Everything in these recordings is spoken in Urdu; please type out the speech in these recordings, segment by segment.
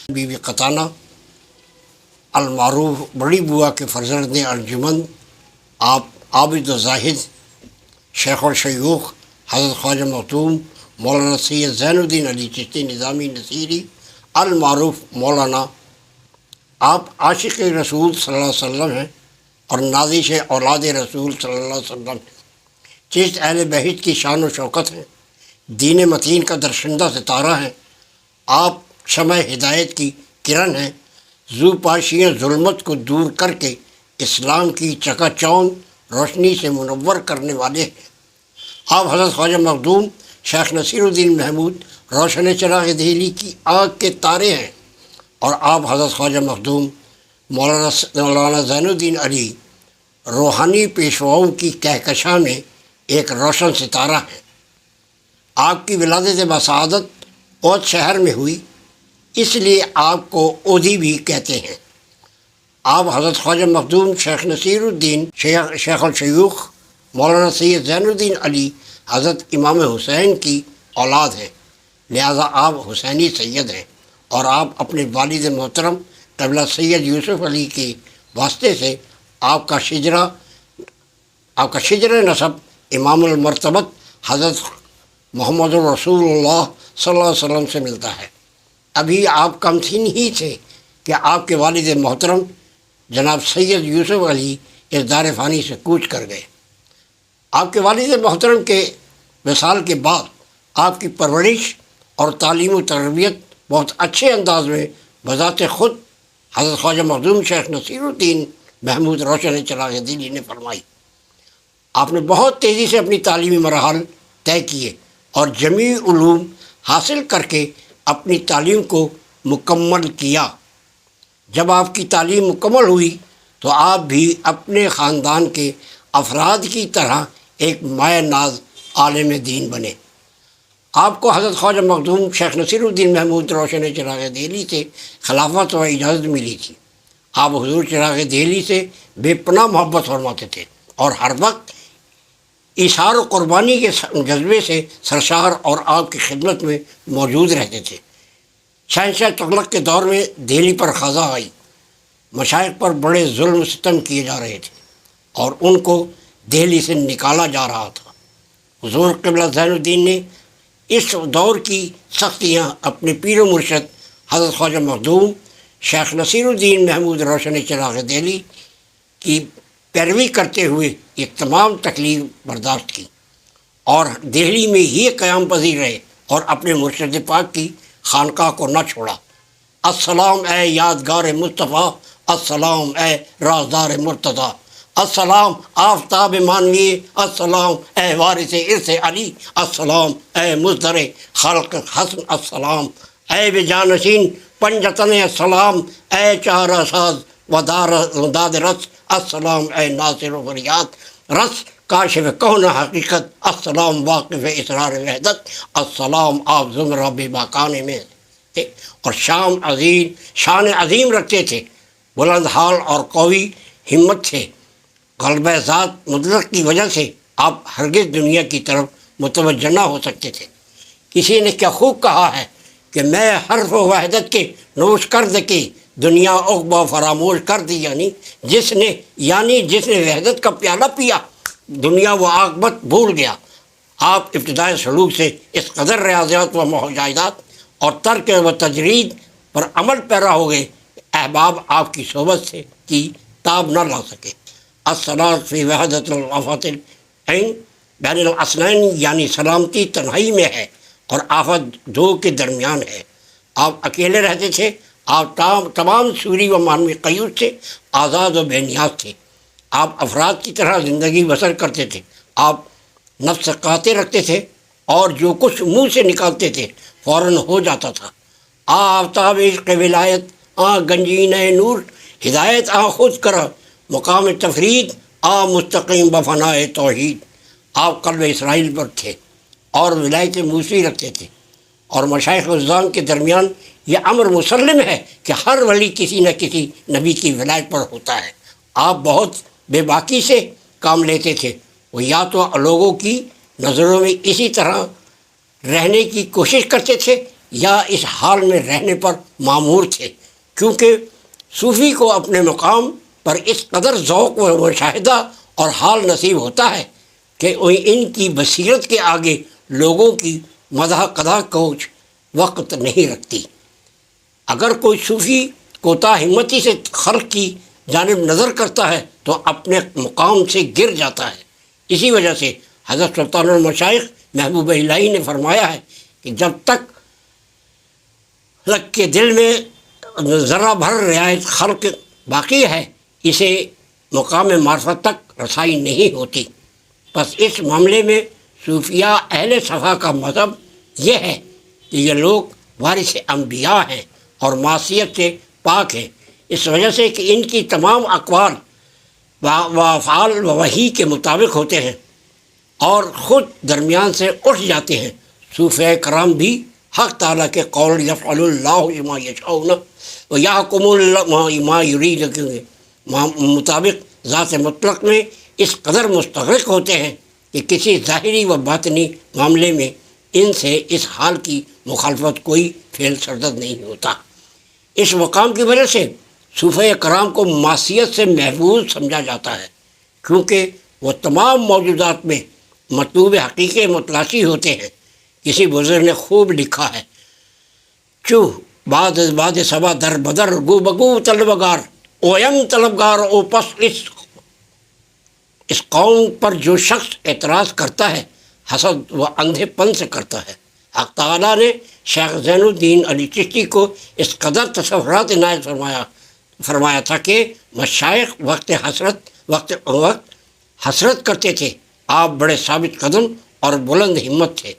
بیوی قطانہ المعروف بڑی بوا کے فرزند ارجمند، آپ عابد و زاہد، شیخ الشیوخ حضرت خواجہ مختوم مولانا سید زین الدین علی چشتی نظامی نصیری المعروف مولانا، آپ عاشق رسول صلی اللہ علیہ وسلم ہیں اور نازش اولاد رسول صلی اللہ علیہ وسلم، چشت اہل بیت کی شان و شوکت ہیں، دین متین کا درشندہ ستارہ ہیں، آپ شمع ہدایت کی کرن ہیں، ذو پاشیاں ظلمت کو دور کر کے اسلام کی چکا چوند روشنی سے منور کرنے والے ہیں۔ آپ حضرت خواجہ مخدوم شیخ نصیر الدین محمود روشن چراغ دہلی کی آنکھ کے تارے ہیں، اور آپ حضرت خواجہ مخدوم مولانا زین الدین علی روحانی پیشواؤں کی کہکشاں میں ایک روشن ستارہ ہیں۔ آپ کی ولادت بسعادت اودھ شہر میں ہوئی، اس لیے آپ کو اودھی بھی کہتے ہیں۔ آپ حضرت خواجہ مخدوم شیخ نصیر الدین شیخ الشیوخ مولانا سید زین الدین علی حضرت امام حسین کی اولاد ہیں، لہذا آپ حسینی سید ہیں، اور آپ اپنے والد محترم قبلہ سید یوسف علی کے واسطے سے آپ کا شجر نسب امام المرتبت حضرت محمد الرسول اللہ صلی اللہ علیہ وسلم سے ملتا ہے۔ ابھی آپ کم سن ہی تھے کہ آپ کے والد محترم جناب سید یوسف علی اس دار فانی سے کوچ کر گئے۔ آپ کے والد محترم کے وصال کے بعد آپ کی پرورش اور تعلیم و تربیت بہت اچھے انداز میں بذات خود حضرت خواجہ مخدوم شیخ نصیر الدین محمود روشن چراغ دہلی نے فرمائی۔ آپ نے بہت تیزی سے اپنی تعلیمی مراحل طے کیے اور جمیع علوم حاصل کر کے اپنی تعلیم کو مکمل کیا۔ جب آپ کی تعلیم مکمل ہوئی تو آپ بھی اپنے خاندان کے افراد کی طرح ایک مایہ ناز عالم دین بنے۔ آپ کو حضرت خواجہ مخدوم شیخ نصیر الدین محمود روشن چراغ دہلی سے خلافت و اجازت ملی تھی۔ آپ حضور چراغ دہلی سے بے پناہ محبت فرماتے تھے اور ہر وقت ایثار و قربانی کے جذبے سے سرشار اور آپ کی خدمت میں موجود رہتے تھے۔ شہنشاہ تغلق کے دور میں دہلی پر قضا آئی، مشائخ پر بڑے ظلم و ستم کیے جا رہے تھے اور ان کو دہلی سے نکالا جا رہا تھا۔ حضور قبلہ زین الدین نے اس دور کی سختیاں اپنے پیر و مرشد حضرت خواجہ مخدوم شیخ نصیر الدین محمود روشن چراغ دہلی کی پیروی کرتے ہوئے یہ تمام تکلیف برداشت کی اور دہلی میں ہی قیام پذیر رہے اور اپنے مرشد پاک کی خانقاہ کو نہ چھوڑا۔ السلام اے یادگار مصطفیٰ، السلام اے رازدار مرتضیٰ، السلام آفتاب مانوی، السلام اے وارث ارث علی، السلام اے مصدر خلق حسن، السلام اے بجانشین پنجتن، السلام اے چارہ ساز وداد رس، السلام اے ناصر و فریاد رس، کاشف کون حقیقت، السلام واقف اسرار وحدت، السلام آپ زمرہ بے باکانے میں تھے اور شان عظیم رکھتے تھے، بلند حال اور قوی ہمت تھے۔ غلبہ ذات مطلق کی وجہ سے آپ ہرگز دنیا کی طرف متوجہ نہ ہو سکتے تھے۔ کسی نے کیا خوب کہا ہے کہ میں حرف و وحدت کے نوش کرد کے دنیا عقبہ فراموش کر دی، یعنی جس نے وحدت کا پیالہ پیا دنیا و عاقبت بھول گیا۔ آپ ابتدائی سلوک سے اس قدر ریاضیات و مجاہدات اور ترک و تجرید پر عمل پیرا ہو گئے کہ احباب آپ کی صحبت سے کی تاب نہ لا سکے۔ الصلاۃ فی وحدت الآفات العین بین الاثنین، یعنی سلامتی تنہائی میں ہے اور آفت دو کے درمیان ہے۔ آپ اکیلے رہتے تھے، آپ تمام سوری و معنوی قیود سے آزاد و بے نیاز تھے۔ آپ افراد کی طرح زندگی بسر کرتے تھے، آپ نفس قاطع رکھتے تھے اور جو کچھ منہ سے نکالتے تھے فوراً ہو جاتا تھا۔ آفتاب عشق ولایت گنجین نور، ہدایت خود کر مقام تفرید مستقیم بفنائے توحید۔ آپ قلب اسرائیل پر تھے اور ولایت موسی رکھتے تھے، اور مشائخ الزام کے درمیان یہ امر مسلم ہے کہ ہر ولی کسی نہ کسی نبی کی ولایت پر ہوتا ہے۔ آپ بہت بے باکی سے کام لیتے تھے، وہ یا تو لوگوں کی نظروں میں اسی طرح رہنے کی کوشش کرتے تھے یا اس حال میں رہنے پر معمور تھے، کیونکہ صوفی کو اپنے مقام پر اس قدر ذوق و مشاہدہ اور حال نصیب ہوتا ہے کہ ان کی بصیرت کے آگے لوگوں کی مدح قدا کوچ وقت نہیں رکھتی۔ اگر کوئی صوفی کوتاہ ہمتی سے خلق کی جانب نظر کرتا ہے تو اپنے مقام سے گر جاتا ہے۔ اسی وجہ سے حضرت سلطان المشائخ محبوب الہی نے فرمایا ہے کہ جب تک کے دل میں ذرہ بھر رعایت خلق باقی ہے، اسے مقام معرفت تک رسائی نہیں ہوتی۔ بس اس معاملے میں صوفیہ اہل صفا کا مذہب یہ ہے کہ یہ لوگ وارث انبیاء ہیں اور معصیت سے پاک ہیں، اس وجہ سے کہ ان کی تمام اقوال و افعال وحی کے مطابق ہوتے ہیں اور خود درمیان سے اٹھ جاتے ہیں۔ صوفیہ کرام بھی حق تعالیٰ کے قول یفعل اللہ ما یشاء و یحکم اللہ ما یرید کے مطابق ذات مطلق میں اس قدر مستغرق ہوتے ہیں کہ کسی ظاہری و باطنی معاملے میں ان سے اس حال کی مخالفت کوئی فعل سرزد نہیں ہوتا۔ اس مقام کی وجہ سے صوفیہ کرام کو معصیت سے محفوظ سمجھا جاتا ہے، کیونکہ وہ تمام موجودات میں مطلوب حقیقی متلاشی ہوتے ہیں۔ کسی بزرگ نے خوب لکھا ہے، چوہ بعد صبا در بدر گو بگو طلبگار اویم طلبگار او پس اس قوم پر جو شخص اعتراض کرتا ہے حسد و اندھے پن سے کرتا ہے۔ حق تعالیٰ نے شیخ زین الدین علی چشتی کو اس قدر تصورات عنایت فرمایا تھا کہ مشائخ وقت حسرت کرتے تھے۔ آپ بڑے ثابت قدم اور بلند ہمت تھے،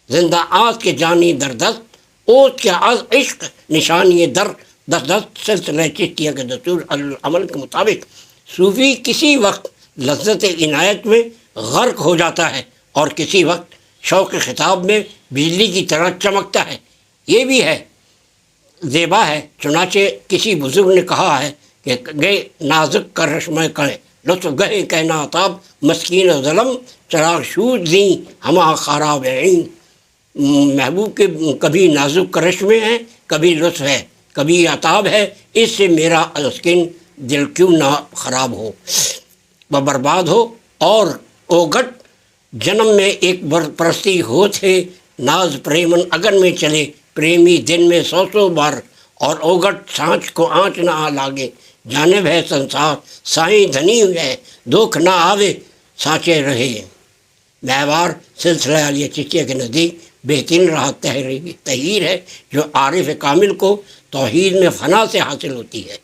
زندہ آز کے جانی در دست اوت کے از عشق نشانی در دست سلسلہ چشتیہ کے دستور العمل کے مطابق صوفی کسی وقت لذت عنایت میں غرق ہو جاتا ہے اور کسی وقت شوق خطاب میں بجلی کی طرح چمکتا ہے۔ یہ بھی ہے زیبا ہے، چنانچہ کسی بزرگ نے کہا ہے کہ گئے نازک کر رشمہ کرے لطف گہے کہنا آتاب مسکین ظلم چراغ شود زیں ہما خراب عین۔ محبوب کے کبھی نازک کرش میں ہے، کبھی لطف ہے، کبھی عطاب ہے، اس سے میرا مسکین دل کیوں نہ خراب ہو و برباد ہو۔ اور اوگٹ جنم میں ایک پرستی ہو تھے ناز پریمن اگن میں چلے پریمی دن میں سو بار، اور اوگٹ سانچ کو آنچ نہ لاگے جانب ہے سنسار سائیں دھنی ہے دکھ نہ آوے سانچے رہے۔ مہوار سلسلہ علیہ چشتیہ کے نزدیک بہترین راحت تحریر ہے جو عارف کامل کو توحید میں فنا سے حاصل ہوتی ہے۔